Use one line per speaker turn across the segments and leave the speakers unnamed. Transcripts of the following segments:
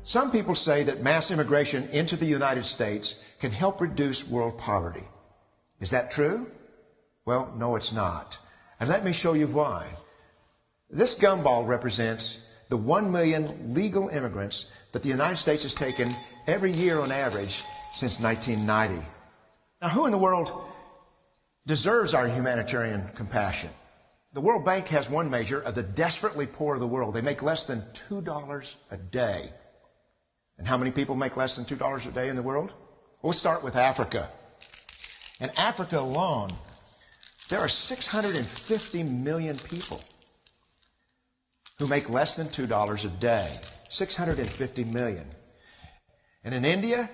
Some people say that mass immigration into the United States can help reduce world poverty. Is that true? Well, no, it's not. And let me show you why. This gumball represents the 1 million legal immigrants that the United States has taken every year on average since 1990. Now, who in the world deserves our humanitarian compassion? The World Bank has one measure of the desperately poor of the world. They make less than $2 a day. And how many people make less than $2 a day in the world? We'll start with Africa. In Africa alone, there are 650 million people who make less than $2 a day. 650 million. And in India,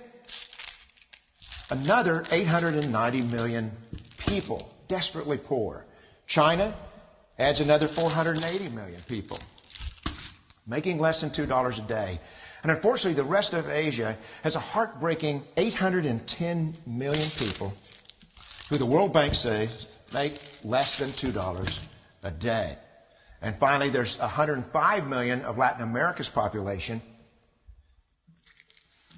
another 890 million people, desperately poor. China adds another 480 million people, making less than $2 a day. And unfortunately, the rest of Asia has a heartbreaking 810 million people who the World Bank says make less than $2 a day. And finally, there's 105 million of Latin America's population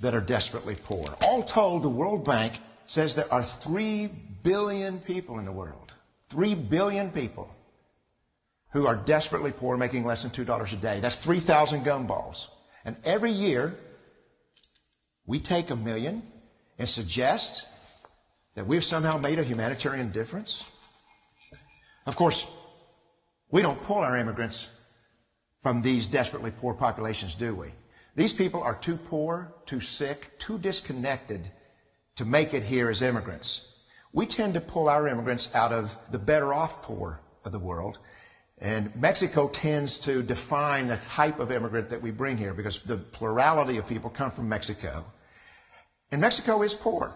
that are desperately poor. All told, the World Bank says there are 3 billion people in the world. 3 billion people who are desperately poor, making less than $2 a day. That's 3,000 gumballs. And every year, we take 1 million and suggest that we've somehow made a humanitarian difference. Of course, we don't pull our immigrants from these desperately poor populations, do we? These people are too poor, too sick, too disconnected to make it here as immigrants. We tend to pull our immigrants out of the better off poor of the world. And Mexico tends to define the type of immigrant that we bring here because the plurality of people come from Mexico. And Mexico is poor.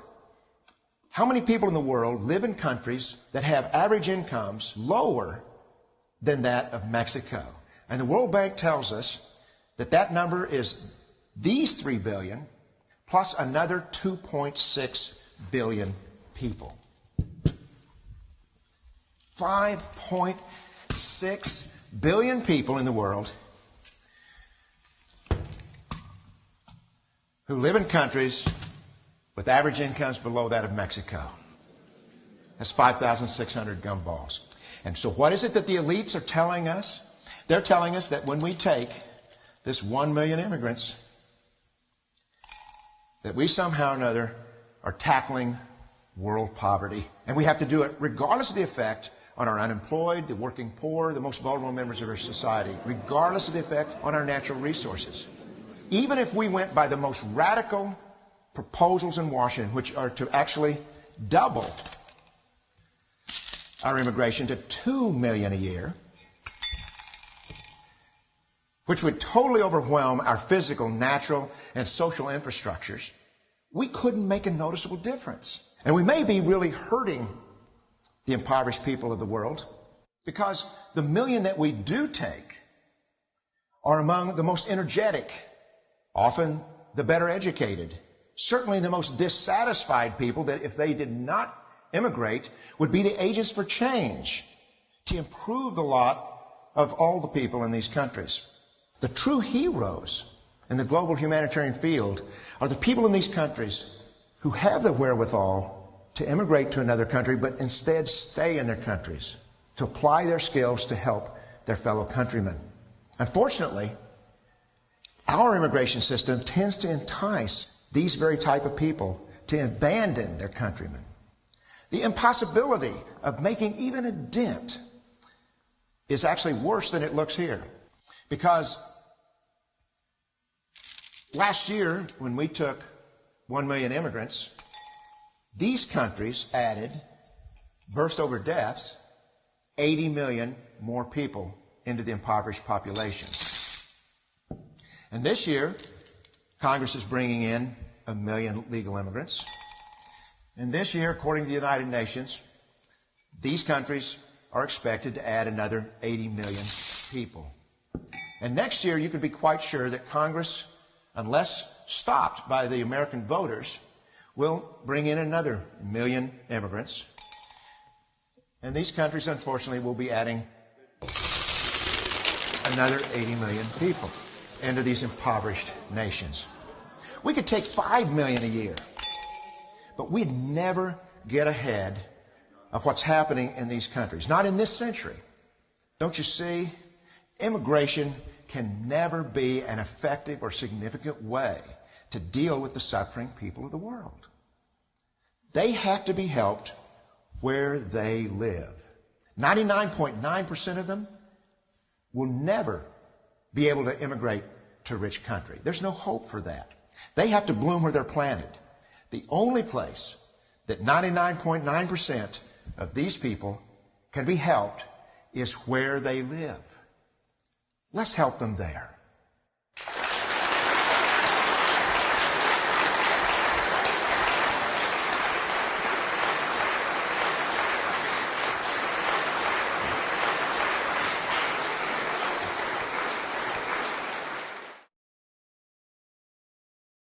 How many people in the world live in countries that have average incomes lower than that of Mexico? And the World Bank tells us that that number is these 3 billion plus another 2.6 billion people. 5.6 billion people in the world who live in countries with average incomes below that of Mexico. That's 5,600 gumballs. And so what is it that the elites are telling us? They're telling us that when we take this 1 million immigrants, that we somehow or another are tackling world poverty. And we have to do it regardless of the effect on our unemployed, the working poor, the most vulnerable members of our society, regardless of the effect on our natural resources. Even if we went by the most radical proposals in Washington, which are to actually double our immigration to 2 million a year, which would totally overwhelm our physical, natural, and social infrastructures, we couldn't make a noticeable difference. And we may be really hurting the impoverished people of the world because the 1 million that we do take are among the most energetic, often the better educated, certainly the most dissatisfied people that if they did not immigrate would be the agents for change to improve the lot of all the people in these countries. The true heroes in the global humanitarian field are the people in these countries who have the wherewithal to immigrate to another country, but instead stay in their countries, to apply their skills to help their fellow countrymen. Unfortunately, our immigration system tends to entice these very type of people to abandon their countrymen. The impossibility of making even a dent is actually worse than it looks here. Because last year, when we took 1 million immigrants, these countries added, births over deaths, 80 million more people into the impoverished population. And this year, Congress is bringing in 1 million legal immigrants. And this year, according to the United Nations, these countries are expected to add another 80 million people. And next year, you can be quite sure that Congress, unless stopped by the American voters, will bring in another 1 million immigrants. And these countries, unfortunately, will be adding another 80 million people. into these impoverished nations. We could take 5 million a year, but we'd never get ahead of what's happening in these countries. Not in this century. Don't you see? Immigration can never be an effective or significant way to deal with the suffering people of the world. They have to be helped where they live. 99.9% of them will never be able to immigrate to a rich country. There's no hope for that. They have to bloom where they're planted. The only place that 99.9% of these people can be helped is where they live. Let's help them there.